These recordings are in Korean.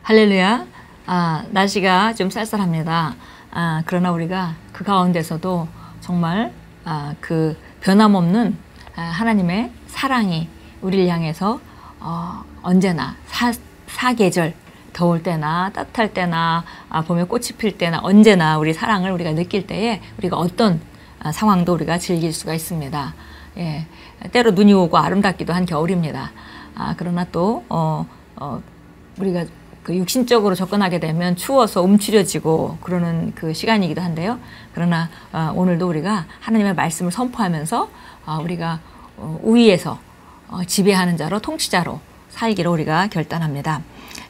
할렐루야. 날씨가 좀 쌀쌀합니다. 그러나 우리가 그 가운데서도 정말 그 변함없는 하나님의 사랑이 우리를 향해서 언제나 사계절, 더울 때나 따뜻할 때나 봄에 꽃이 필 때나 언제나 우리 사랑을 우리가 느낄 때에 우리가 어떤 상황도 우리가 즐길 수가 있습니다. 예, 때로 눈이 오고 아름답기도 한 겨울입니다. 그러나 또 우리가 그 육신적으로 접근하게 되면 추워서 움츠려지고 그러는 그 시간이기도 한데요. 그러나 오늘도 우리가 하나님의 말씀을 선포하면서 우리가 우위에서 지배하는 자로 통치자로 살기로 우리가 결단합니다.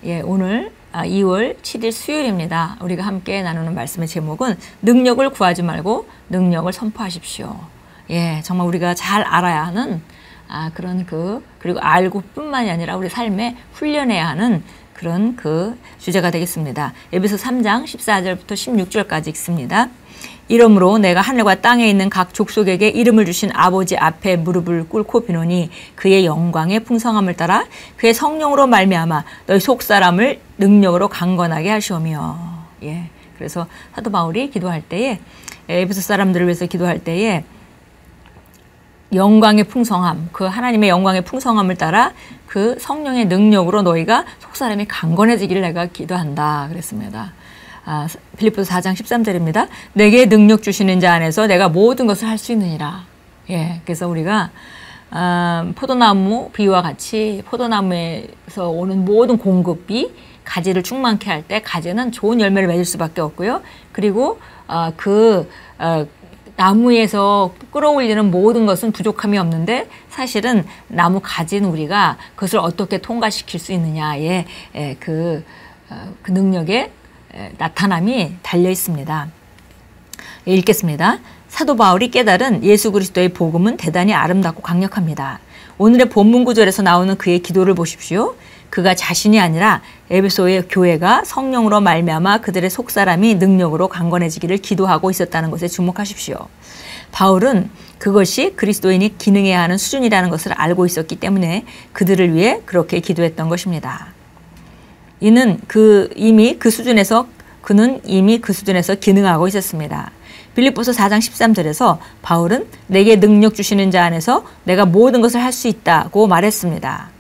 예, 오늘 2월 7일 수요일입니다. 우리가 함께 나누는 말씀의 제목은 능력을 구하지 말고 능력을 선포하십시오. 예, 정말 우리가 잘 알아야 하는 그런 그리고 알고 뿐만이 아니라 우리 삶에 훈련해야 하는 그런 그 주제가 되겠습니다. 에베소 3장 14절부터 16절까지 읽습니다. 이러므로 내가 하늘과 땅에 있는 각 족속에게 이름을 주신 아버지 앞에 무릎을 꿇고 비노니 그의 영광의 풍성함을 따라 그의 성령으로 말미암아 너희 속사람을 능력으로 강건하게 하시오며. 예, 그래서 사도 바울이 기도할 때에 에베소 사람들을 위해서 기도할 때에 영광의 풍성함, 그 하나님의 영광의 풍성함을 따라 그 성령의 능력으로 너희가 속사람이 강건해지기를 내가 기도한다 그랬습니다. 빌립보서 4장 13절입니다. 내게 능력 주시는 자 안에서 내가 모든 것을 할 수 있느니라. 예, 그래서 우리가 포도나무 비유와 같이 포도나무에서 오는 모든 공급이 가지를 충만케 할 때 가지는 좋은 열매를 맺을 수밖에 없고요. 그리고 나무에서 끌어올리는 모든 것은 부족함이 없는데 사실은 나무 가지는 우리가 그것을 어떻게 통과시킬 수 있느냐에 그 능력의 나타남이 달려 있습니다. 읽겠습니다. 사도 바울이 깨달은 예수 그리스도의 복음은 대단히 아름답고 강력합니다. 오늘의 본문 구절에서 나오는 그의 기도를 보십시오. 그가 자신이 아니라 에베소의 교회가 성령으로 말미암아 그들의 속사람이 능력으로 강건해지기를 기도하고 있었다는 것에 주목하십시오. 바울은 그것이 그리스도인이 기능해야 하는 수준이라는 것을 알고 있었기 때문에 그들을 위해 그렇게 기도했던 것입니다. 그는 이미 그 수준에서 기능하고 있었습니다. 빌립보서 4장 13절에서 바울은 내게 능력 주시는 자 안에서 내가 모든 것을 할 수 있다고 말했습니다.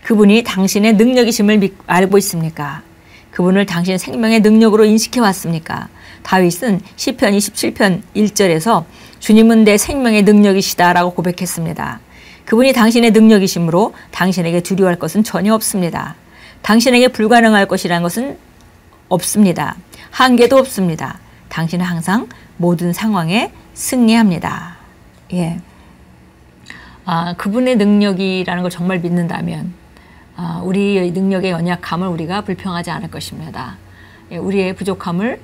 그분이 당신의 능력이심을 알고 있습니까? 그분을 당신의 생명의 능력으로 인식해 왔습니까? 다윗은 시편 27편 1절에서 주님은 내 생명의 능력이시다 라고 고백했습니다. 그분이 당신의 능력이심으로 당신에게 두려워할 것은 전혀 없습니다. 당신에게 불가능할 것이라는 것은 없습니다. 한계도 없습니다. 당신은 항상 모든 상황에 승리합니다. 예. 그분의 능력이라는 걸 정말 믿는다면 우리의 능력의 연약함을 우리가 불평하지 않을 것입니다. 예, 우리의 부족함을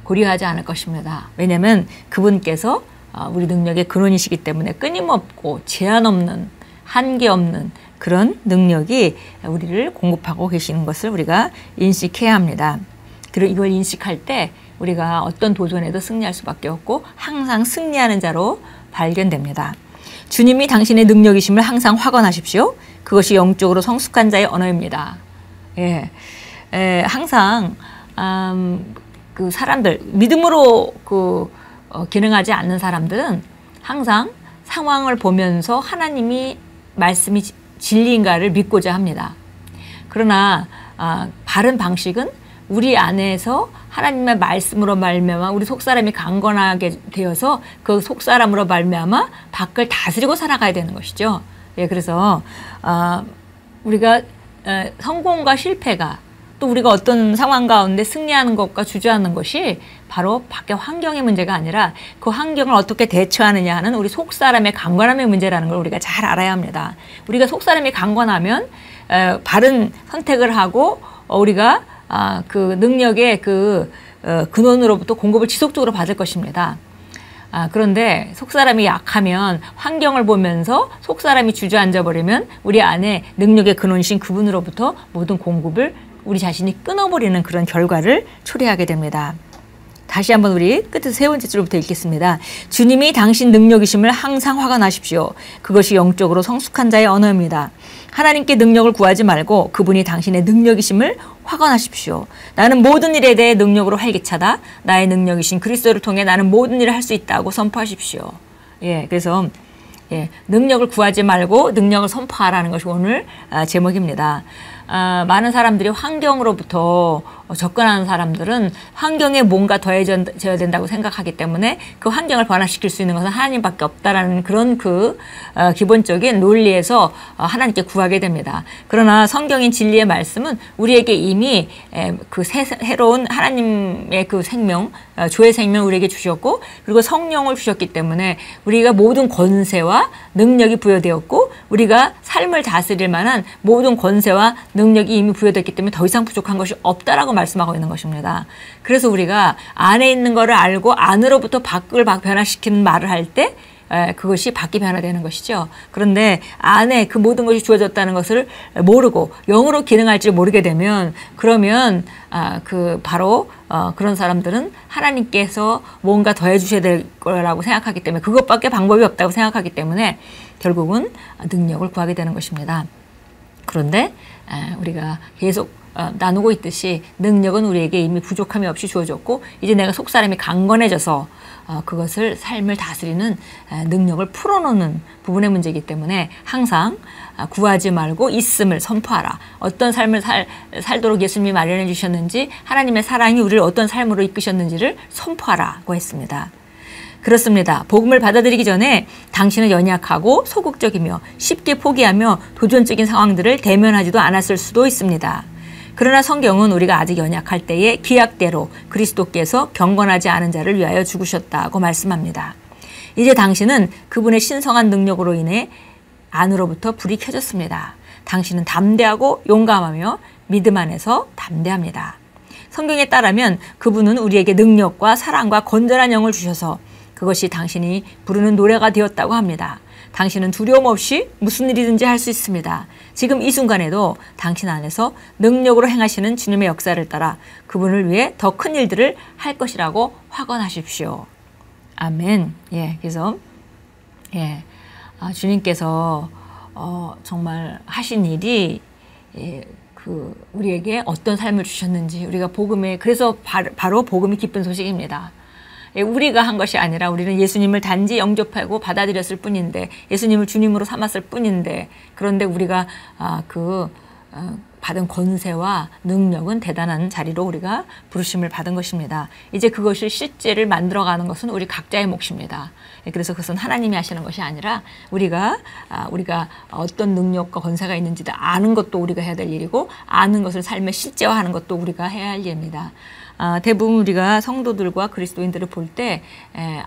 고려하지 않을 것입니다. 왜냐하면 그분께서 우리 능력의 근원이시기 때문에 끊임없고 제한 없는 한계 없는 그런 능력이 우리를 공급하고 계시는 것을 우리가 인식해야 합니다. 그리고 이걸 인식할 때 우리가 어떤 도전에도 승리할 수밖에 없고 항상 승리하는 자로 발견됩니다. 주님이 당신의 능력이심을 항상 확언하십시오. 그것이 영적으로 성숙한 자의 언어입니다. 예, 항상 그 사람들 믿음으로 기능하지 않는 사람들은 항상 상황을 보면서 하나님이 말씀이 진리인가를 믿고자 합니다. 그러나 바른 방식은 우리 안에서 하나님의 말씀으로 말미암아 우리 속사람이 강건하게 되어서 그 속사람으로 말미암아 밖을 다스리고 살아가야 되는 것이죠. 예, 그래서 우리가 성공과 실패가 또 우리가 어떤 상황 가운데 승리하는 것과 주저하는 것이 바로 밖의 환경의 문제가 아니라 그 환경을 어떻게 대처하느냐 하는 우리 속사람의 강건함의 문제라는 걸 우리가 잘 알아야 합니다. 우리가 속사람이 강건하면 바른 선택을 하고 우리가 그 능력의 근원으로부터 공급을 지속적으로 받을 것입니다. 그런데 속사람이 약하면 환경을 보면서 속사람이 주저앉아 버리면 우리 안에 능력의 근원이신 그분으로부터 모든 공급을 우리 자신이 끊어버리는 그런 결과를 초래하게 됩니다. 다시 한번 우리 끝에서 세 번째 줄부터 읽겠습니다. 주님이 당신 능력이심을 항상 확언하십시오. 그것이 영적으로 성숙한 자의 언어입니다. 하나님께 능력을 구하지 말고 그분이 당신의 능력이심을 확언하십시오. 나는 모든 일에 대해 능력으로 활기차다. 나의 능력이신 그리스도를 통해 나는 모든 일을 할 수 있다고 선포하십시오. 예, 그래서 능력을 구하지 말고 능력을 선포하라는 것이 오늘 제목입니다. 많은 사람들이 환경으로부터 접근하는 사람들은 환경에 뭔가 더해져야 된다고 생각하기 때문에 그 환경을 변화시킬 수 있는 것은 하나님밖에 없다라는 그런 기본적인 논리에서 하나님께 구하게 됩니다. 그러나 성경인 진리의 말씀은 우리에게 이미 그 새로운 하나님의 그 생명, 주의 생명 우리에게 주셨고 그리고 성령을 주셨기 때문에 우리가 모든 권세와 능력이 부여되었고 우리가 삶을 다스릴 만한 모든 권세와 능력이 이미 부여됐기 때문에 더 이상 부족한 것이 없다라고 말씀하고 있는 것입니다. 그래서 우리가 안에 있는 것을 알고 안으로부터 밖을 변화시키는 말을 할 때 그것이 밖이 변화되는 것이죠. 그런데 안에 그 모든 것이 주어졌다는 것을 모르고 영으로 기능할지 모르게 되면 그러면 바로 그런 사람들은 하나님께서 뭔가 더해 주셔야 될 거라고 생각하기 때문에 그것밖에 방법이 없다고 생각하기 때문에 결국은 능력을 구하게 되는 것입니다. 그런데 우리가 계속 나누고 있듯이 능력은 우리에게 이미 부족함이 없이 주어졌고 이제 내가 속사람이 강건해져서 그것을 삶을 다스리는 능력을 풀어놓는 부분의 문제이기 때문에 항상 구하지 말고 있음을 선포하라. 어떤 삶을 살도록 예수님이 마련해 주셨는지 하나님의 사랑이 우리를 어떤 삶으로 이끄셨는지를 선포하라고 했습니다. 그렇습니다. 복음을 받아들이기 전에 당신은 연약하고 소극적이며 쉽게 포기하며 도전적인 상황들을 대면하지도 않았을 수도 있습니다. 그러나 성경은 우리가 아직 연약할 때에 기약대로 그리스도께서 경건하지 않은 자를 위하여 죽으셨다고 말씀합니다. 이제 당신은 그분의 신성한 능력으로 인해 안으로부터 불이 켜졌습니다. 당신은 담대하고 용감하며 믿음 안에서 담대합니다. 성경에 따르면 그분은 우리에게 능력과 사랑과 건전한 영을 주셔서 그것이 당신이 부르는 노래가 되었다고 합니다. 당신은 두려움 없이 무슨 일이든지 할 수 있습니다. 지금 이 순간에도 당신 안에서 능력으로 행하시는 주님의 역사를 따라 그분을 위해 더 큰 일들을 할 것이라고 확언하십시오. 아멘. 그래서 주님께서 정말 하신 일이 우리에게 어떤 삶을 주셨는지 우리가 그래서 바로 복음이 기쁜 소식입니다. 우리가 한 것이 아니라 우리는 예수님을 단지 영접하고 받아들였을 뿐인데 예수님을 주님으로 삼았을 뿐인데 그런데 우리가 받은 권세와 능력은 대단한 자리로 우리가 부르심을 받은 것입니다. 이제 그것을 실제를 만들어가는 것은 우리 각자의 몫입니다. 그래서 그것은 하나님이 하시는 것이 아니라 우리가 어떤 능력과 권세가 있는지 아는 것도 우리가 해야 될 일이고 아는 것을 삶에 실제화하는 것도 우리가 해야 할 일입니다. 대부분 우리가 성도들과 그리스도인들을 볼 때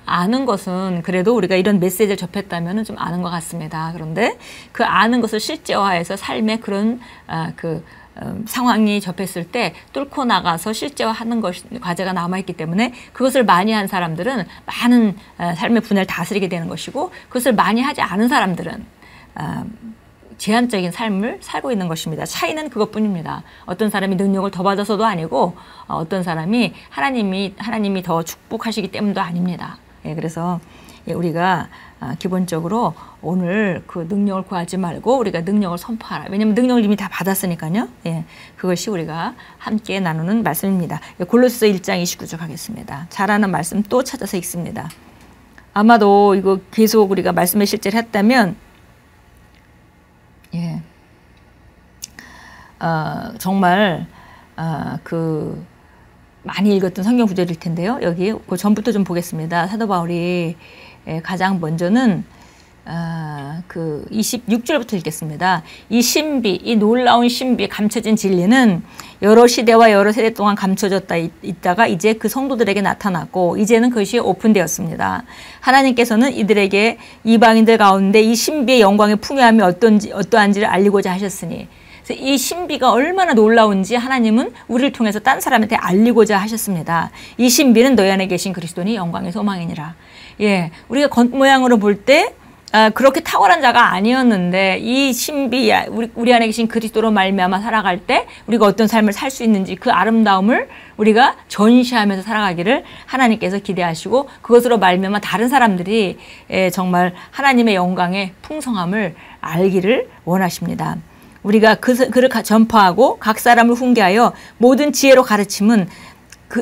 아는 것은 그래도 우리가 이런 메시지를 접했다면 좀 아는 것 같습니다. 그런데 그 아는 것을 실제화해서 삶의 그런 상황이 접했을 때 뚫고 나가서 실제화하는 과제가 남아있기 때문에 그것을 많이 한 사람들은 많은 삶의 분야를 다스리게 되는 것이고 그것을 많이 하지 않은 사람들은 제한적인 삶을 살고 있는 것입니다. 차이는 그것뿐입니다. 어떤 사람이 능력을 더 받아서도 아니고 어떤 사람이 하나님이 더 축복하시기 때문도 아닙니다. 그래서 우리가 기본적으로 오늘 그 능력을 구하지 말고 우리가 능력을 선포하라. 왜냐하면 능력을 이미 다 받았으니까요. 그것이 우리가 함께 나누는 말씀입니다. 골로새서 1장 29절 가겠습니다. 잘하는 말씀 또 찾아서 읽습니다. 아마도 이거 계속 우리가 말씀의 실제를 했다면 정말 많이 읽었던 성경 구절일 텐데요. 여기 그 전부터 좀 보겠습니다. 사도 바울이 가장 먼저는 그 26절부터 읽겠습니다. 이 놀라운 신비, 감춰진 진리는 여러 시대와 여러 세대 동안 감춰졌다 있다가 이제 그 성도들에게 나타났고 이제는 그것이 오픈되었습니다. 하나님께서는 이들에게 이방인들 가운데 이 신비의 영광의 풍요함이 어떠한지를 알리고자 하셨으니 그래서 이 신비가 얼마나 놀라운지 하나님은 우리를 통해서 딴 사람한테 알리고자 하셨습니다. 이 신비는 너희 안에 계신 그리스도니 영광의 소망이니라. 우리가 겉모양으로 볼 때 그렇게 탁월한 자가 아니었는데 이 신비 우리 안에 계신 그리스도로 말미암아 살아갈 때 우리가 어떤 삶을 살 수 있는지 그 아름다움을 우리가 전시하면서 살아가기를 하나님께서 기대하시고 그것으로 말미암아 다른 사람들이 정말 하나님의 영광의 풍성함을 알기를 원하십니다. 우리가 그를 전파하고 각 사람을 훈계하여 모든 지혜로 가르침은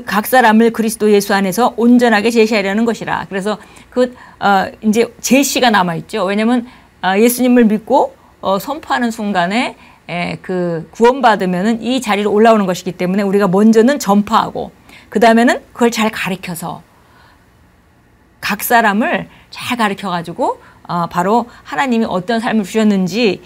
각 사람을 그리스도 예수 안에서 온전하게 제시하려는 것이라. 그래서 이제 제시가 남아 있죠. 왜냐하면 예수님을 믿고 선포하는 순간에 구원받으면은 이 자리로 올라오는 것이기 때문에 우리가 먼저는 전파하고 그 다음에는 그걸 잘 가르쳐서 각 사람을 잘 가르쳐 가지고 바로 하나님이 어떤 삶을 주셨는지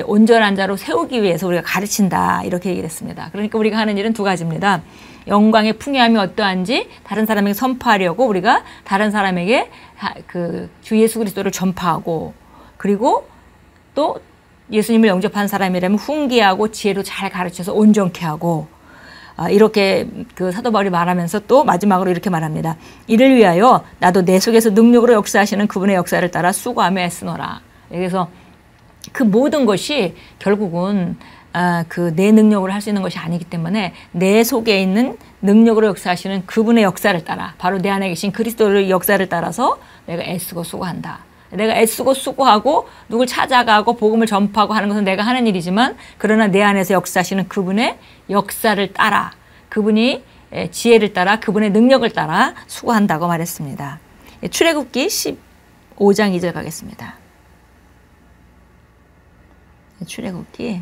온전한 자로 세우기 위해서 우리가 가르친다 이렇게 얘기를 했습니다. 그러니까 우리가 하는 일은 두 가지입니다. 영광의 풍요함이 어떠한지 다른 사람에게 선포하려고 우리가 다른 사람에게 주 예수 그리스도를 전파하고 그리고 또 예수님을 영접한 사람이라면 훈계하고 지혜로 잘 가르쳐서 온전케 하고 이렇게 사도 바울이 말하면서 또 마지막으로 이렇게 말합니다. 이를 위하여 나도 내 속에서 능력으로 역사하시는 그분의 역사를 따라 수고하며 애쓰노라. 그래서 그 모든 것이 결국은 내 능력으로 할 수 있는 것이 아니기 때문에 내 속에 있는 능력으로 역사하시는 그분의 역사를 따라 바로 내 안에 계신 그리스도의 역사를 따라서 내가 애쓰고 수고한다. 내가 애쓰고 수고하고 누굴 찾아가고 복음을 전파하고 하는 것은 내가 하는 일이지만 그러나 내 안에서 역사하시는 그분의 역사를 따라 그분이 지혜를 따라 그분의 능력을 따라 수고한다고 말했습니다. 출애굽기 15장 2절 가겠습니다. 출애굽기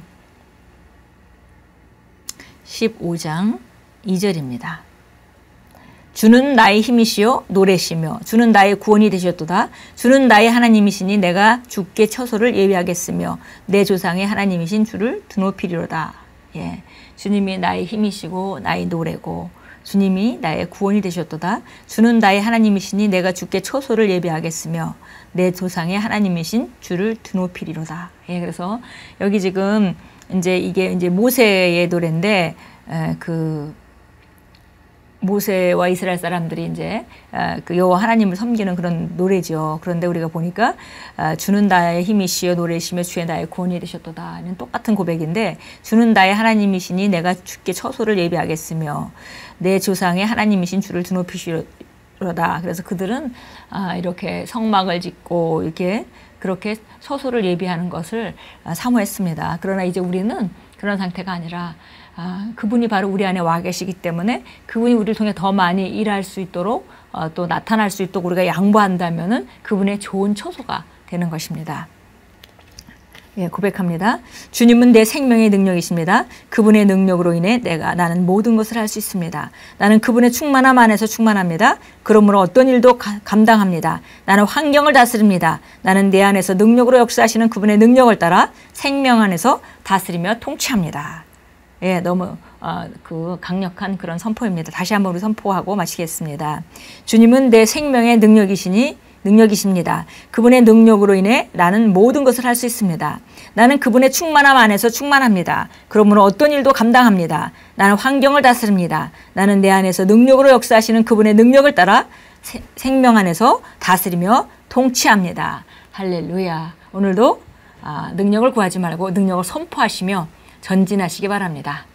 15장 2절입니다. 주는 나의 힘이시요 노래시며 주는 나의 구원이 되셨도다. 주는 나의 하나님이시니 내가 주께 처소를 예비하겠으며 내 조상의 하나님이신 주를 드높이리로다. 예, 주님이 나의 힘이시고 나의 노래고 주님이 나의 구원이 되셨도다. 주는 나의 하나님이시니 내가 주께 처소를 예비하겠으며 내 조상의 하나님이신 주를 드높이리로다. 예, 그래서 여기 지금 이게 모세의 노래인데 모세와 이스라엘 사람들이 이제 여호와 하나님을 섬기는 그런 노래죠. 그런데 우리가 보니까 주는 나의 힘이시여 노래시며 주의 나의 구원이 되셨도다는 똑같은 고백인데 주는 나의 하나님이시니 내가 주께 처소를 예비하겠으며 내 조상의 하나님이신 주를 드높이시로다. 그래서 그들은 이렇게 성막을 짓고 이렇게 그렇게 처소를 예비하는 것을 사모했습니다. 그러나 이제 우리는 그런 상태가 아니라 그분이 바로 우리 안에 와 계시기 때문에 그분이 우리를 통해 더 많이 일할 수 있도록 또 나타날 수 있도록 우리가 양보한다면은 그분의 좋은 처소가 되는 것입니다. 예, 고백합니다. 주님은 내 생명의 능력이십니다. 그분의 능력으로 인해 나는 모든 것을 할 수 있습니다. 나는 그분의 충만함 안에서 충만합니다. 그러므로 어떤 일도 감당합니다. 나는 환경을 다스립니다. 나는 내 안에서 능력으로 역사하시는 그분의 능력을 따라 생명 안에서 다스리며 통치합니다. 예, 너무 강력한 그런 선포입니다. 다시 한번 우리 선포하고 마치겠습니다. 주님은 내 생명의 능력이십니다. 그분의 능력으로 인해 나는 모든 것을 할 수 있습니다. 나는 그분의 충만함 안에서 충만합니다. 그러므로 어떤 일도 감당합니다. 나는 환경을 다스립니다. 나는 내 안에서 능력으로 역사하시는 그분의 능력을 따라 생명 안에서 다스리며 통치합니다. 할렐루야. 오늘도 능력을 구하지 말고 능력을 선포하시며 전진하시기 바랍니다.